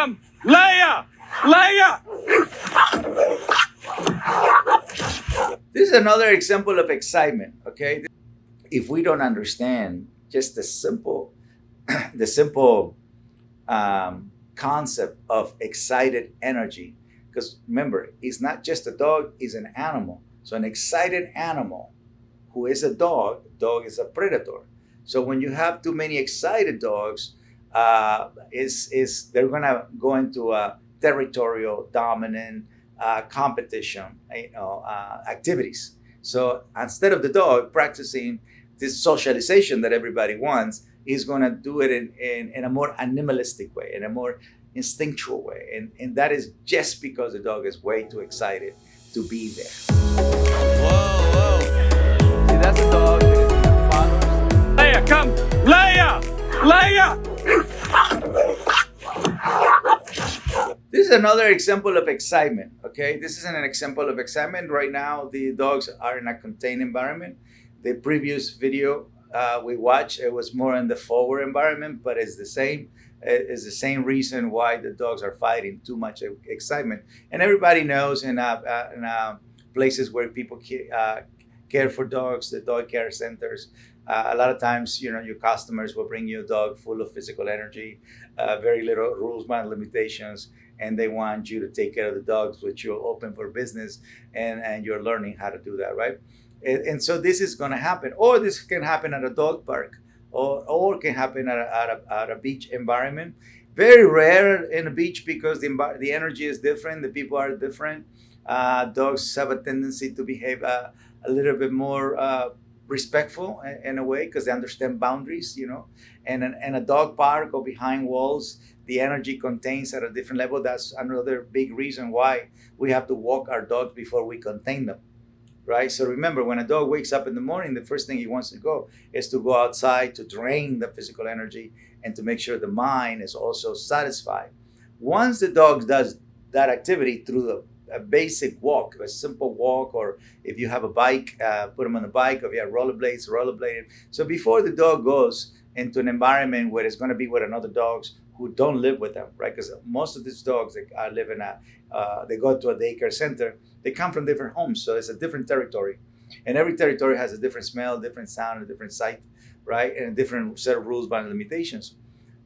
come! Leia! Leia! This is another example of excitement, okay? If we don't understand just the simple concept of excited energy, because remember, it's not just a dog, it's an animal. So an excited animal who is a dog is a predator. So when you have too many excited dogs, they're gonna go into a territorial, dominant competition, activities. So instead of the dog practicing this socialization that everybody wants, he's gonna do it in a more animalistic way, in a more instinctual way, and that is just because the dog is way too excited to be there. Whoa, See, that's a dog that is fond. Leia, come! Leia! Leia! This is another example of excitement, okay? This is an example of excitement. Right now, the dogs are in a contained environment. The previous video we watched, it was more in the forward environment, but it's the same. It's the same reason why the dogs are fighting, too much excitement. And everybody knows in places where people care for dogs, the dog care centers, a lot of times, your customers will bring you a dog full of physical energy, very little rules and limitations, and they want you to take care of the dogs, which you're open for business, and you're learning how to do that, right? And so this is going to happen, or this can happen at a dog park, or can happen at a beach environment. Very rare in a beach because the energy is different, the people are different. Dogs have a tendency to behave a little bit more respectful in a way because they understand boundaries, and a dog park or behind walls, the energy contains at a different level. That's another big reason why we have to walk our dogs before we contain them. Right? So remember, when a dog wakes up in the morning, the first thing he wants to go is to go outside to drain the physical energy and to make sure the mind is also satisfied. Once the dog does that activity through a basic walk, a simple walk, or if you have a bike, put him on the bike, or if you have rollerblades, rollerblade. So before the dog goes into an environment where it's going to be with another dogs who don't live with them, right? Because most of these dogs that live in they go to a daycare center, they come from different homes, so it's a different territory. And every territory has a different smell, different sound, a different sight, right? And a different set of rules by limitations.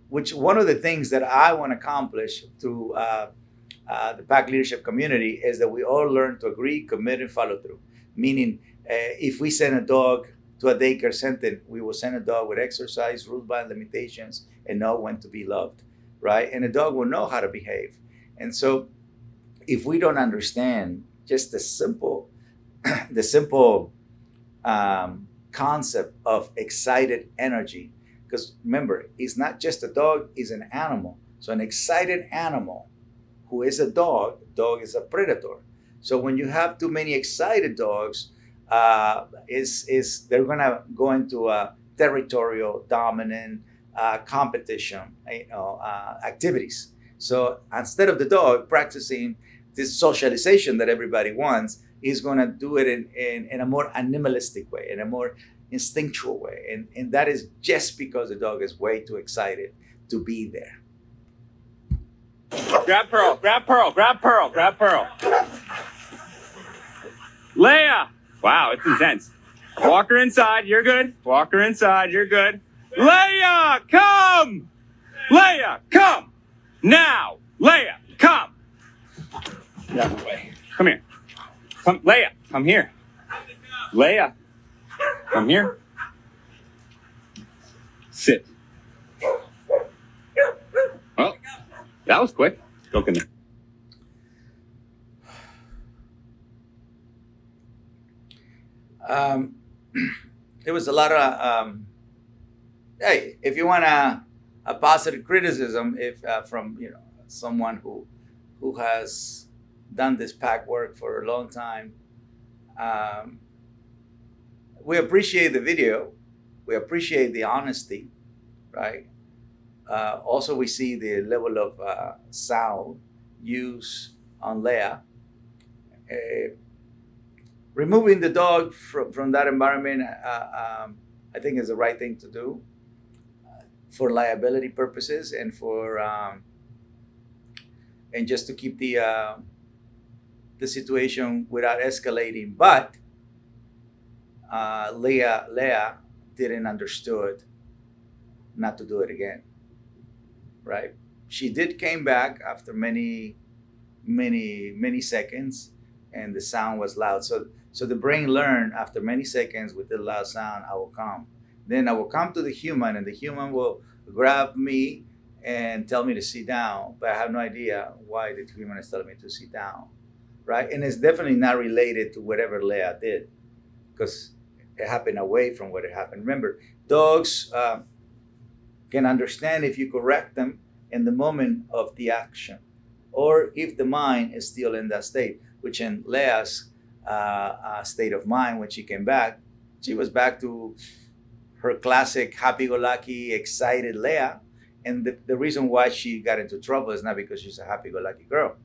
Which one of the things that I want to accomplish through the pack leadership community is that we all learn to agree, commit, and follow through. Meaning, if we send a dog to a daycare center, we will send a dog with exercise, rules by limitations, and know when to be loved, right? And the dog will know how to behave. And so if we don't understand just the simple concept of excited energy, because remember, it's not just a dog, it's an animal. So an excited animal who is a dog is a predator. So when you have too many excited dogs, they're gonna go into a territorial, dominant competition, activities. So instead of the dog practicing this socialization that everybody wants, he's gonna do it in a more animalistic way, in a more instinctual way, and that is just because the dog is way too excited to be there. Grab Pearl, grab Pearl, grab Pearl, grab Pearl. Leia! Wow, it's intense. Walk her inside, you're good. Walk her inside, you're good. Leia, come! Leia, come! Now! Leia, come! Get out of the way. Come here. Come, Leia, come here. Leia, come here. Sit. Oh, that was quick. Go, come here. There was a lot of hey, if you want a positive criticism, if from someone who has done this pack work for a long time, we appreciate the video, we appreciate the honesty, right? Also, we see the level of sound use on Leia. Removing the dog from that environment, I think is the right thing to do for liability purposes and for and just to keep the situation without escalating. But Leah didn't understood not to do it again, right? She did came back after many seconds, and the sound was loud. So the brain learned after many seconds with the loud sound, I will come. Then I will come to the human, and the human will grab me and tell me to sit down. But I have no idea why the human is telling me to sit down, right? And it's definitely not related to whatever Leah did, because it happened away from what it happened. Remember, dogs can understand if you correct them in the moment of the action, or if the mind is still in that state, which in Leah's state of mind when she came back, she was back to her classic happy-go-lucky, excited Leah. And the reason why she got into trouble is not because she's a happy-go-lucky girl.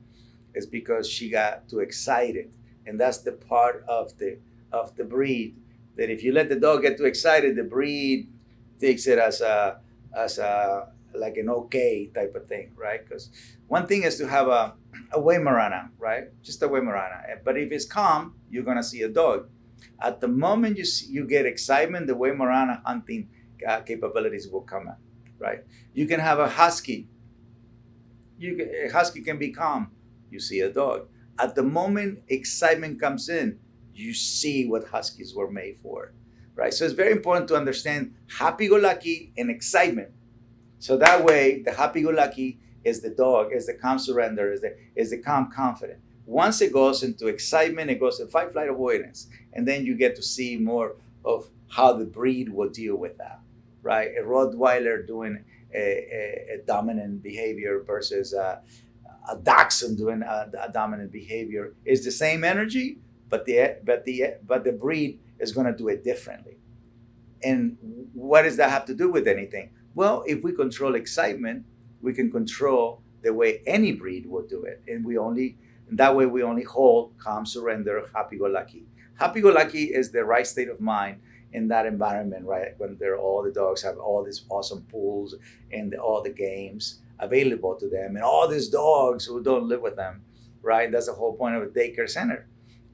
It's because she got too excited. And that's the part of the breed that if you let the dog get too excited, the breed takes it as a like an okay type of thing, right? Because one thing is to have a Weimaraner, right? Just a Weimaraner. But if it's calm, you're gonna see a dog. At the moment you get excitement, the Weimaraner hunting capabilities will come out, right? You can have a husky. A husky can be calm. You see a dog. At the moment excitement comes in, you see what huskies were made for, right? So it's very important to understand happy-go-lucky and excitement. So that way, the happy-go-lucky is the dog, is the calm surrender, is the calm confident. Once it goes into excitement, it goes to fight, flight, avoidance. And then you get to see more of how the breed will deal with that, right? A Rottweiler doing a dominant behavior versus a Dachshund doing a dominant behavior is the same energy, but the breed is going to do it differently. And what does that have to do with anything? Well, if we control excitement, we can control the way any breed will do it. And that way we only hold calm, surrender, happy-go-lucky. Happy-go-lucky is the right state of mind in that environment, right? When all the dogs have all these awesome pools and all the games available to them, and all these dogs who don't live with them, right? That's the whole point of a daycare center,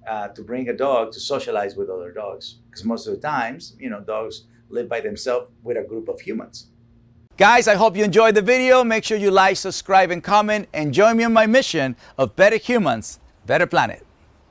to bring a dog to socialize with other dogs. Because most of the times, dogs live by themselves with a group of humans. Guys, I hope you enjoyed the video. Make sure you like, subscribe, and comment, and join me on my mission of better humans, better planet.